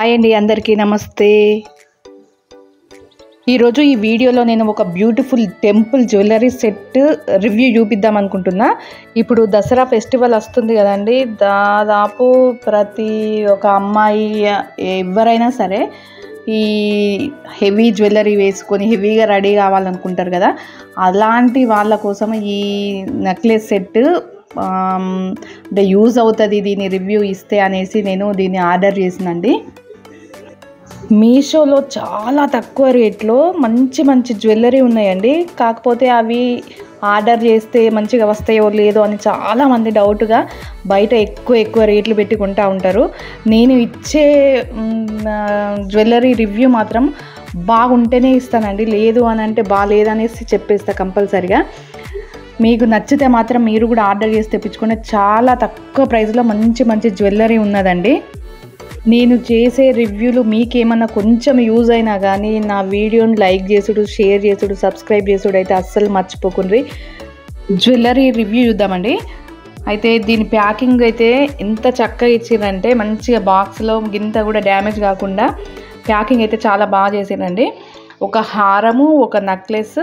Hi అండి, అందరికీ నమస్తే. ఈరోజు ఈ వీడియోలో నేను ఒక beautiful temple jewellery set review చూపిద్దాం అనుకుంటున్నా. ఇప్పుడు దసరా ఫెస్టివల్ వస్తుంది కదండి. దాదాపు ప్రతి ఒక అమ్మాయి ఎవరైనా సరే ఈ హెవీ జ్యువెలరీ వేసుకొని హెవీగా రెడీ కావాలనుకుంటారు కదా. అలాంటి వాళ్ళ కోసం ఈ నెక్లెస్ సెట్ అంటే యూజ్ అవుతుంది, దీని రివ్యూ ఇస్తే అనేసి నేను దీన్ని ఆర్డర్ చేసినండి. మీషోలో చాలా తక్కువ రేట్లో మంచి మంచి జ్యువెలరీ ఉన్నాయండి. కాకపోతే అవి ఆర్డర్ చేస్తే మంచిగా వస్తాయో లేదో అని చాలామంది డౌట్గా బయట ఎక్కువ రేట్లు పెట్టి కొంటూ ఉంటారు. నేను ఇచ్చే జ్యువెలరీ రివ్యూ మాత్రం బాగుంటేనే ఇస్తానండి, లేదు అని అంటే బాగాలేదనేసి చెప్పేస్తా కంపల్సరిగా. మీకు నచ్చితే మాత్రం మీరు కూడా ఆర్డర్ చేసి తెప్పించుకునే చాలా తక్కువ ప్రైస్లో మంచి మంచి జ్యువెలరీ ఉన్నదండి. నేను చేసే రివ్యూలు మీకేమన్నా కొంచెం యూజ్ అయినా కానీ నా వీడియోని లైక్ చేసుడు, షేర్ చేసుడు, సబ్స్క్రైబ్ చేసుడు అయితే అస్సలు మర్చిపోకుండ్రి. జ్యువెలరీ రివ్యూ చూద్దామండి. అయితే దీని ప్యాకింగ్ అయితే ఎంత చక్కగా ఇచ్చిందంటే మంచిగా బాక్స్లో గింత కూడా డ్యామేజ్ కాకుండా ప్యాకింగ్ అయితే చాలా బాగా చేసిందండి. ఒక హారము, ఒక నెక్లెస్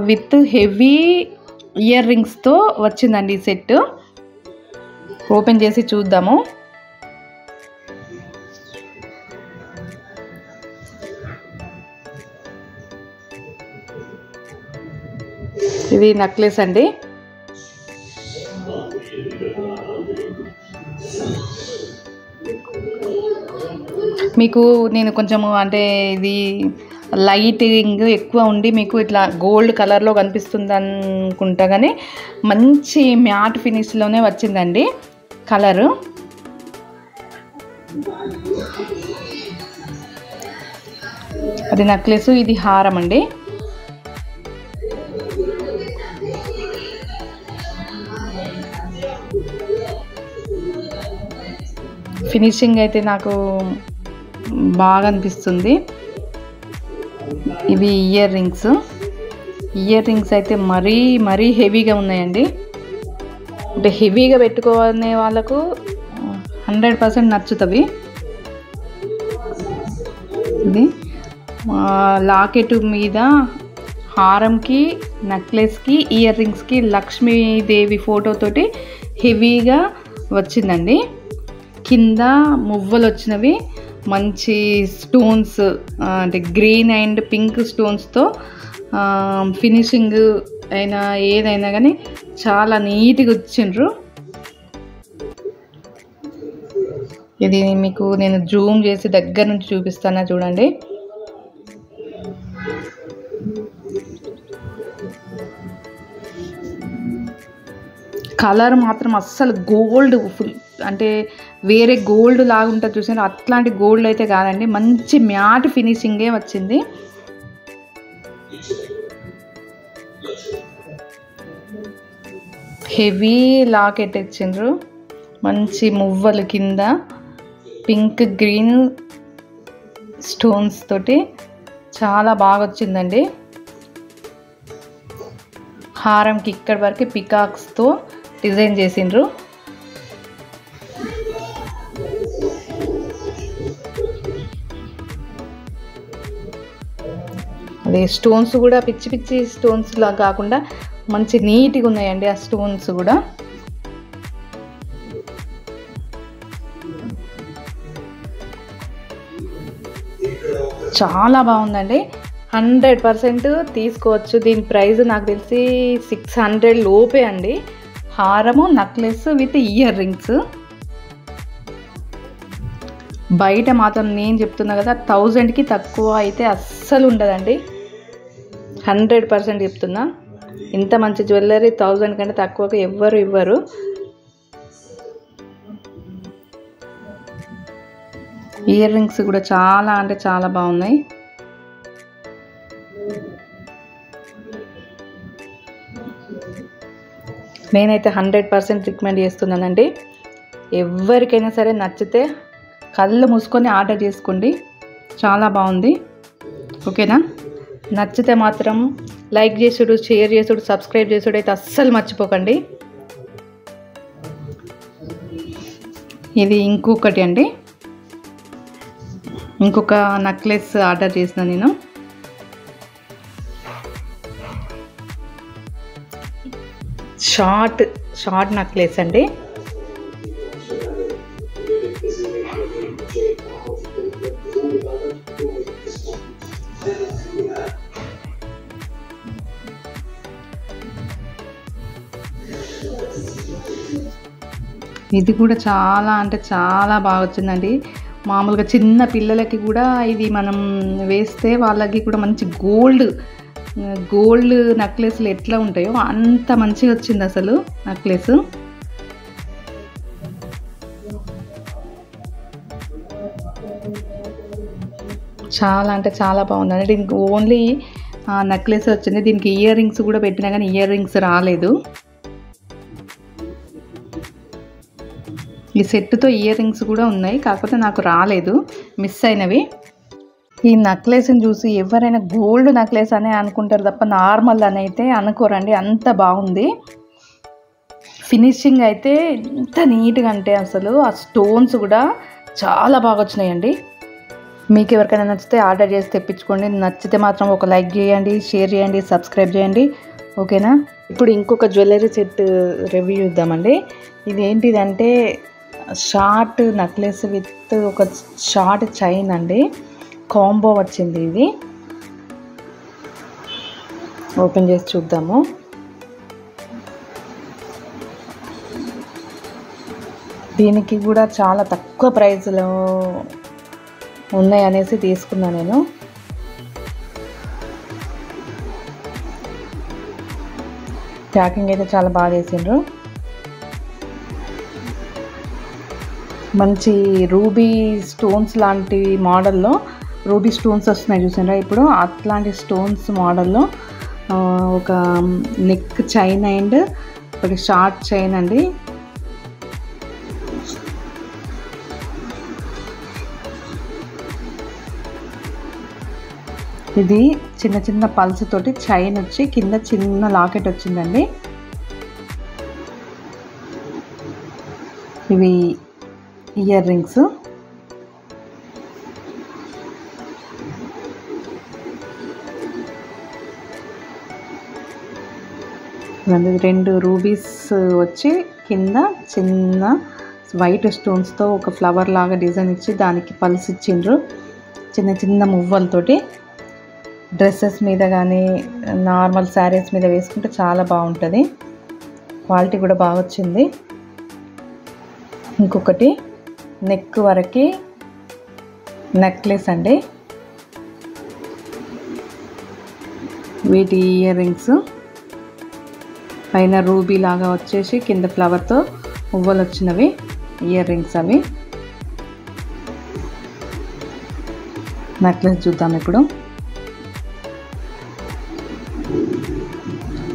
విత్ హెవీ ఇయర్ రింగ్స్తో వచ్చిందండి ఈ సెట్. ఓపెన్ చేసి చూద్దాము. ఇది నెక్లెస్ అండి. మీకు నేను కొంచెము అంటే ఇది లైటింగ్ ఎక్కువ ఉండి మీకు ఇట్లా గోల్డ్ కలర్లో కనిపిస్తుంది అనుకుంటా, కానీ మంచి మ్యాట్ ఫినిష్లోనే వచ్చిందండి కలరు. అది నెక్లెస్, ఇది హారం అండి. ఫినిషింగ్ అయితే నాకు బాగా అనిపిస్తుంది. ఇవి ఇయర్ రింగ్స్ అయితే మరీ హెవీగా ఉన్నాయండి. అంటే హెవీగా పెట్టుకునే వాళ్ళకు 100% నచ్చుతుంది. ఇది లాకెట్ మీద హారంకి, నెక్లెస్కి, ఇయర్ రింగ్స్కి లక్ష్మీదేవి ఫోటోతోటి హెవీగా వచ్చిందండి. కింద మువ్వలు వచ్చినవి, మంచి స్టోన్స్ అంటే గ్రీన్ అండ్ పింక్ స్టోన్స్తో ఫినిషింగ్ అయినా ఏదైనా కానీ చాలా నీట్గా వచ్చిండ్రు. ఇది మీకు నేను జూమ్ చేసి దగ్గర నుంచి చూపిస్తాను చూడండి. కలర్ మాత్రం అస్సలు గోల్డ్ ఫుల్ అంటే వేరే గోల్డ్ లాగా ఉంటుంది చూసారు, అట్లాంటి గోల్డ్ అయితే కాదండి. మంచి మ్యాట్ ఫినిషింగే వచ్చింది. హెవీ లాకెట్ ఇచ్చిండ్రు, మంచి మువ్వలు కింద పింక్ గ్రీన్ స్టోన్స్ తోటి చాలా బాగా వచ్చిందండి. హారంకి ఇక్కడ వరకు పికాక్స్తో డిజైన్ చేసిండ్రు. అదే స్టోన్స్ కూడా పిచ్చి స్టోన్స్ లాగా కాకుండా మంచి నీట్గా ఉన్నాయండి ఆ స్టోన్స్ కూడా. చాలా బాగుందండి. 100% తీసుకోవచ్చు. దీని ప్రైస్ నాకు తెలిసి 600 లోపే అండి. హారము, నెక్లెస్ విత్ ఇయర్ రింగ్స్. బయట మాత్రం నేను చెప్తున్నా కదా 1000కి తక్కువ అయితే అస్సలు ఉండదండి. 100% చెప్తున్నా. ఇంత మంచి జ్యువెలరీ 1000 కంటే తక్కువగా ఎవ్వరు ఇవ్వరు. ఇయర్ రింగ్స్ కూడా చాలా అంటే చాలా బాగున్నాయి. నేనైతే 100% రికమెండ్ చేస్తున్నానండి. ఎవరికైనా సరే నచ్చితే కళ్ళు మూసుకొని ఆర్డర్ చేసుకోండి, చాలా బాగుంది. ఓకేనా? నచ్చితే మాత్రం లైక్ చేసుడు, షేర్ చేసుడు, సబ్స్క్రైబ్ చేసుడు అయితే అస్సలు మర్చిపోకండి. ఇది ఇంకొకటి అండి. ఇంకొక నెక్లెస్ ఆర్డర్ చేసిన నేను. షార్ట్ నెక్లెస్ అండి. ఇది కూడా చాలా అంటే చాలా బాగా వచ్చిందండి. మామూలుగా చిన్న పిల్లలకి కూడా ఇది మనం వేస్తే వాళ్ళకి కూడా మంచి గోల్డ్ నెక్లెస్లు ఎట్లా ఉంటాయో అంత మంచిగా వచ్చింది అసలు నెక్లెస్. చాలా అంటే చాలా బాగుందండి. దీనికి ఓన్లీ నెక్లెస్ వచ్చింది. దీనికి ఇయర్ రింగ్స్ కూడా పెట్టినా కానీ ఇయర్ రింగ్స్ రాలేదు. ఈ సెట్తో ఇయర్ రింగ్స్ కూడా ఉన్నాయి, కాకపోతే నాకు రాలేదు, మిస్ అయినవి. ఈ నెక్లెస్ని చూసి ఎవరైనా గోల్డ్ నెక్లెస్ అనే అనుకుంటారు తప్ప నార్మల్ అని అయితే అనుకోరండి. అంత బాగుంది. ఫినిషింగ్ అయితే ఎంత నీట్గా అంటే అసలు ఆ స్టోన్స్ కూడా చాలా బాగా వచ్చినాయండి. మీకు ఎవరికైనా నచ్చితే ఆర్డర్ చేసి తెప్పించుకోండి. నచ్చితే మాత్రం ఒక లైక్ చేయండి, షేర్ చేయండి, సబ్స్క్రైబ్ చేయండి. ఓకేనా? ఇప్పుడు ఇంకొక జ్యువెలరీ సెట్ రివ్యూ ఇద్దామండి. ఇది ఏంటిదంటే షార్ట్ నెక్లెస్ విత్ ఒక షార్ట్ చైన్ అండి. కాంబో వచ్చింది. ఇది ఓపెన్ చేసి చూద్దాము. దీనికి కూడా చాలా తక్కువ ప్రైస్లో ఉన్నాయి అనేసి తీసుకున్నా నేను. ప్యాకింగ్ అయితే చాలా బాగా చేసిండ్రు. మంచి రూబీ స్టోన్స్ లాంటి మోడల్లో రూబీ స్టోన్స్ వస్తున్నాయి చూసారా ఇప్పుడు, అట్లాంటి స్టోన్స్ మోడల్లో ఒక నెక్ చైన్ అండ్ ఒకటి షార్ట్ చైన్ అండి. ఇది చిన్న చిన్న పల్స్ తోటి చైన్ వచ్చి కింద చిన్న లాకెట్ వచ్చిందండి. ఇవి ఇయర్ రింగ్స్. రెండు రూబీస్ వచ్చి కింద చిన్న వైట్ స్టోన్స్తో ఒక ఫ్లవర్ లాగా డిజైన్ ఇచ్చి దానికి పల్స్ ఇచ్చిండ్రు చిన్న చిన్న మువ్వలతోటి. డ్రెస్సెస్ మీద కానీ నార్మల్ శారీస్ మీద వేసుకుంటే చాలా బాగుంటుంది. క్వాలిటీ కూడా బాగా వచ్చింది. ఇంకొకటి నెక్ వరకు నెక్లెస్ అండి. వీటి ఇయర్ రింగ్స్ పైన రూబీ లాగా వచ్చేసి కింద ఫ్లవర్తో పువ్వులు వచ్చినవి ఇయర్ రింగ్స్. అవి నెక్లెస్ చూద్దాం ఇప్పుడు.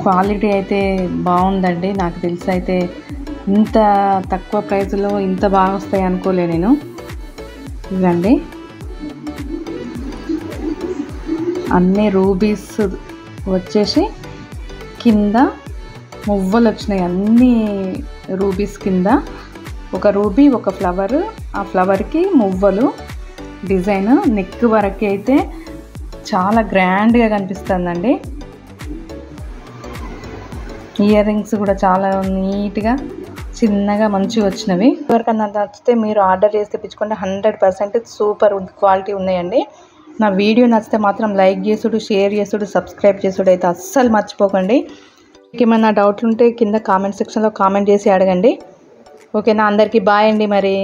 క్వాలిటీ అయితే బాగుందండి. నాకు తెలిసి అయితే ఇంత తక్కువ ప్రైస్లో ఇంత బాగా వస్తాయి అనుకోలే నేను. ఇవ్వండి అన్నీ రూబీస్ వచ్చేసి కింద మువ్వలు వచ్చినాయి. అన్నీ రూబీస్ కింద ఒక రూబీ ఒక ఫ్లవర్, ఆ ఫ్లవర్కి మువ్వలు డిజైన్. నెక్ వరకు అయితే చాలా గ్రాండ్గా కనిపిస్తుందండి. ఇయర్ రింగ్స్ కూడా చాలా నీట్గా చిన్నగా మంచిగా వచ్చినవి. ఎవరికన్నా నచ్చితే మీరు ఆర్డర్ చేసి తెప్పించుకోండి. 100% సూపర్ క్వాలిటీ ఉన్నాయండి. నా వీడియో నచ్చితే మాత్రం లైక్ చేసుడు, షేర్ చేసుడు, సబ్స్క్రైబ్ చేసుడు అయితే అస్సలు మర్చిపోకండి. మీకు ఏమైనా డౌట్లు ఉంటే కింద కామెంట్ సెక్షన్లో కామెంట్ చేసి అడగండి. ఓకేనా? అందరికీ బాయ్ అండి మరి.